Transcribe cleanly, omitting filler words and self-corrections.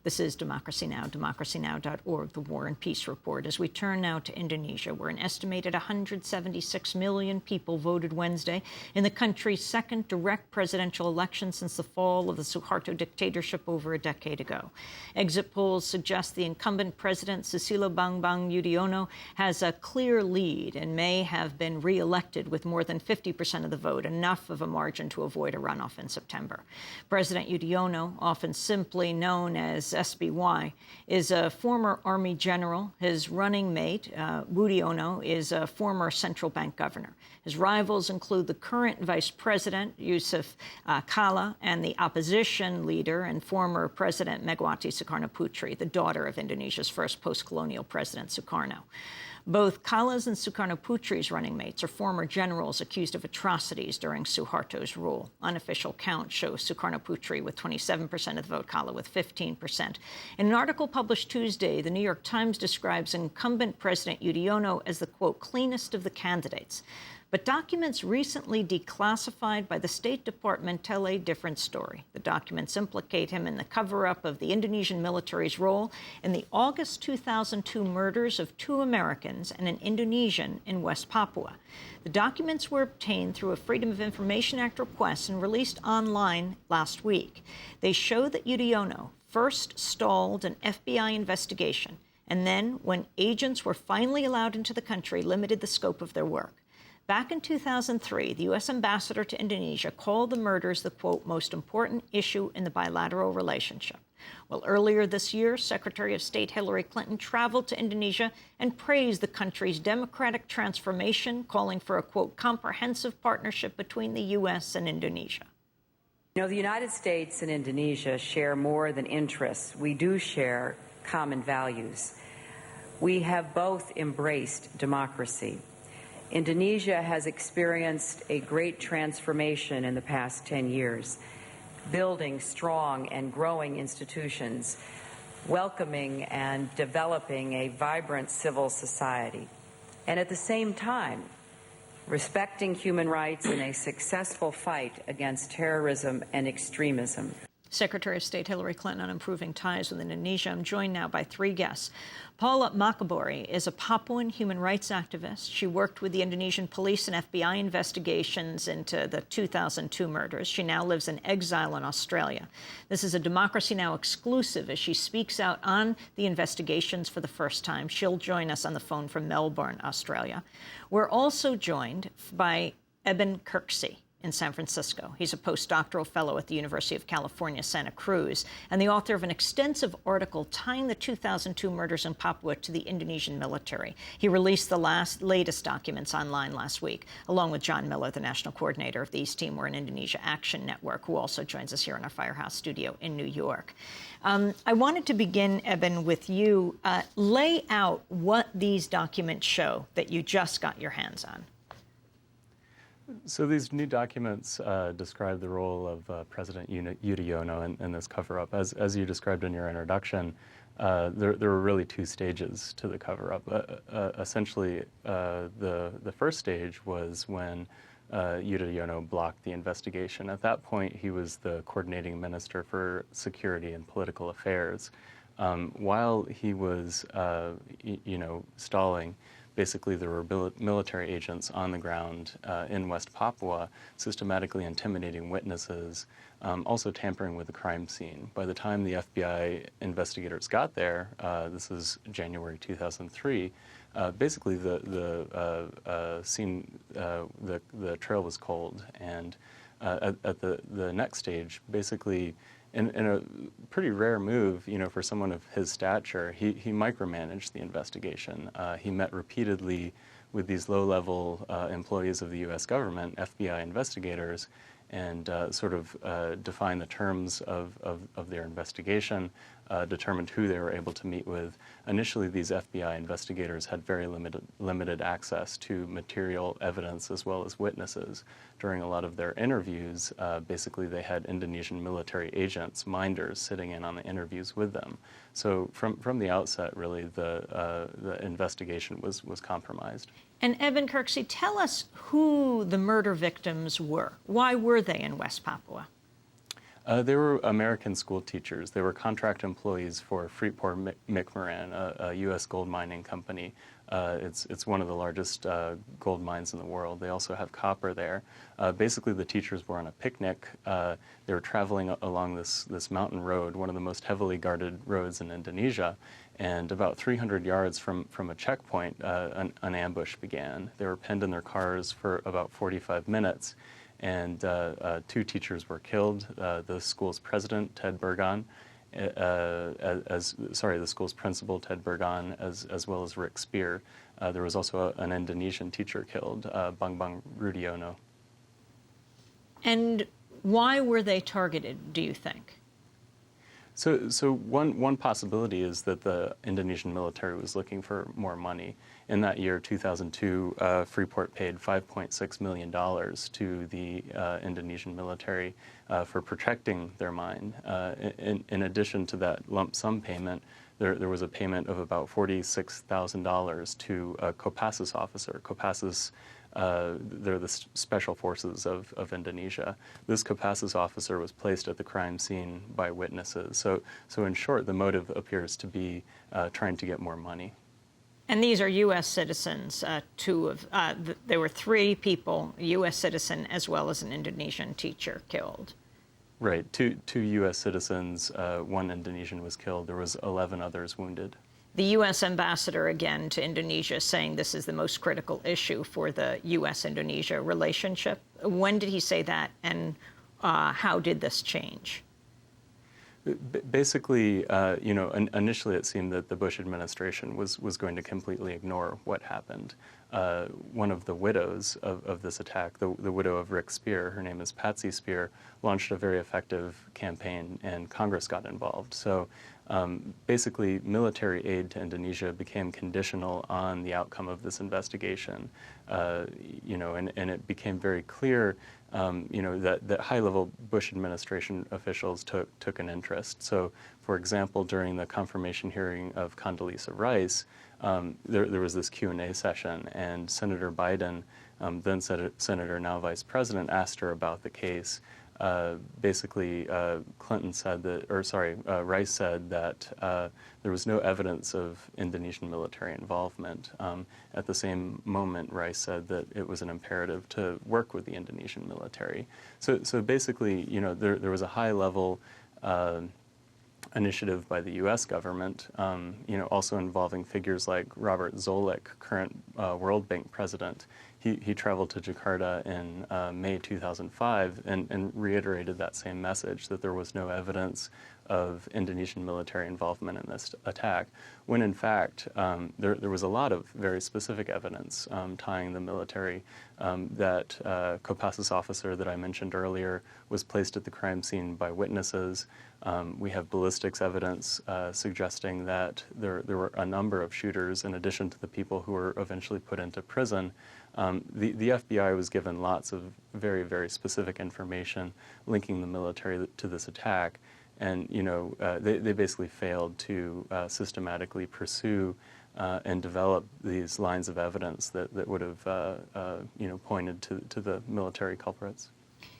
This is Democracy Now!, democracynow.org, the War and Peace Report. As we turn now to Indonesia, where an estimated 176 million people voted Wednesday in the country's second direct presidential election since the fall of the Suharto dictatorship over a decade ago. Exit polls suggest the incumbent president, Susilo Bambang Yudhoyono, has a clear lead and may have been re-elected with more than 50% of the vote, enough of a margin to avoid a runoff in September. President Yudhoyono, often simply known as SBY, is a former army general. His running mate, Yudhoyono, is a former central bank governor. His rivals include the current vice president, Yusuf Kala, and the opposition leader and former President Megawati Soekarno-Putri, the daughter of Indonesia's first post-colonial president, Sukarno. Both Kala's and Soekarno-Putri's running mates are former generals accused of atrocities during Suharto's rule. Unofficial counts show Sukarno-Putri with 27% of the vote, Kala with 15%. In an article published Tuesday, the New York Times describes incumbent President Yudhoyono as the, quote, cleanest of the candidates. But documents recently declassified by the State Department tell a different story. The documents implicate him in the cover-up of the Indonesian military's role in the August 2002 murders of 2 Americans and an Indonesian in West Papua. The documents were obtained through a Freedom of Information Act request and released online last week. They show that Yudhoyono first stalled an FBI investigation, and then, when agents were finally allowed into the country, limited the scope of their work. Back in 2003, the U.S. ambassador to Indonesia called the murders the, quote, most important issue in the bilateral relationship. Well, earlier this year, Secretary of State Hillary Clinton traveled to Indonesia and praised the country's democratic transformation, calling for a, quote, comprehensive partnership between the U.S. and Indonesia. You know, the United States and Indonesia share more than interests. We do share common values. We have both embraced democracy. Indonesia has experienced a great transformation in the past 10 years, building strong and growing institutions, welcoming and developing a vibrant civil society, and at the same time, respecting human rights in a successful fight against terrorism and extremism. Secretary of State Hillary Clinton on improving ties with Indonesia. I'm joined now by 3 guests. Paula Makabori is a Papuan human rights activist. She worked with the Indonesian police and FBI investigations into the 2002 murders. She now lives in exile in Australia. This is a Democracy Now! Exclusive as she speaks out on the investigations for the first time. She'll join us on the phone from Melbourne, Australia. We're also joined by Eben Kirksey in San Francisco. He's a postdoctoral fellow at the University of California, Santa Cruz, and the author of an extensive article tying the 2002 murders in Papua to the Indonesian military. He released the latest documents online last week, along with John Miller, the national coordinator of the East Timor and Indonesia Action Network, who also joins us here in our Firehouse studio in New York. I wanted to begin, Eben, with you. Lay out what these documents show that you just got your hands on. So these new documents describe the role of President Yudhoyono in this cover-up. As you described in your introduction, there were really 2 stages to the cover-up. Essentially, the first stage was when Yudhoyono blocked the investigation. At that point, he was the coordinating minister for security and political affairs. While he was, stalling, basically, there were military agents on the ground in West Papua systematically intimidating witnesses, also tampering with the crime scene. By the time the FBI investigators got there, this is January 2003, basically the scene, the trail was cold. And at the next stage, basically, in a pretty rare move, for someone of his stature, he micromanaged the investigation. He met repeatedly with these low-level employees of the U.S. government, FBI investigators, and sort of defined the terms of their investigation, determined who they were able to meet with. Initially, these FBI investigators had very limited access to material evidence as well as witnesses. During a lot of their interviews, basically they had Indonesian military agents, minders, sitting in on the interviews with them. So from the outset, really, the investigation was compromised. And Eben Kirksey, tell us who the murder victims were. Why were they in West Papua? They were American school teachers. They were contract employees for Freeport-McMoran, a U.S. gold mining company. It's one of the largest gold mines in the world. They also have copper there. Basically, the teachers were on a picnic. They were traveling along this mountain road, one of the most heavily guarded roads in Indonesia. And about 300 yards from a checkpoint, an ambush began. They were penned in their cars for about 45 minutes. And 2 teachers were killed. The school's president, Ted Burgon, the school's principal, Ted Burgon, as well as Rick Spear. There was also an Indonesian teacher killed, Bang Yudhoyono. And why were they targeted, do you think? So one possibility is that the Indonesian military was looking for more money. In that year, 2002, Freeport paid $5.6 million to the Indonesian military for protecting their mine. In addition to that lump sum payment, there was a payment of about $46,000 to a Kopassus officer. Kopassus, they're the special forces of Indonesia. This Kopassus officer was placed at the crime scene by witnesses. So in short, the motive appears to be trying to get more money. And these are U.S. citizens. There were 3 people, a U.S. citizen as well as an Indonesian teacher killed. Right. Two U.S. citizens, 1 Indonesian was killed. There was 11 others wounded. The U.S. ambassador, again, to Indonesia, saying this is the most critical issue for the U.S.-Indonesia relationship. When did he say that, and how did this change? Basically, initially it seemed that the Bush administration was going to completely ignore what happened. One of the widows of this attack, the widow of Rick Spear, her name is Patsy Spear, launched a very effective campaign, and Congress got involved. So basically, military aid to Indonesia became conditional on the outcome of this investigation. And it became very clear that high-level Bush administration officials took an interest. So, for example, during the confirmation hearing of Condoleezza Rice, there was this Q&A session, and Senator Biden, then Senator, now Vice President, asked her about the case. Basically, Rice said that there was no evidence of Indonesian military involvement. At the same moment, Rice said that it was an imperative to work with the Indonesian military. So basically, there was a high-level initiative by the U.S. government, also involving figures like Robert Zoellick, current World Bank president. He traveled to Jakarta in May 2005 and reiterated that same message, that there was no evidence of Indonesian military involvement in this attack, when in fact there was a lot of very specific evidence tying the military. That Kopassus officer that I mentioned earlier was placed at the crime scene by witnesses. We have ballistics evidence suggesting that there were a number of shooters in addition to the people who were eventually put into prison. The FBI was given lots of very, very specific information linking the military to this attack, and they basically failed to systematically pursue and develop these lines of evidence that would have pointed to the military culprits.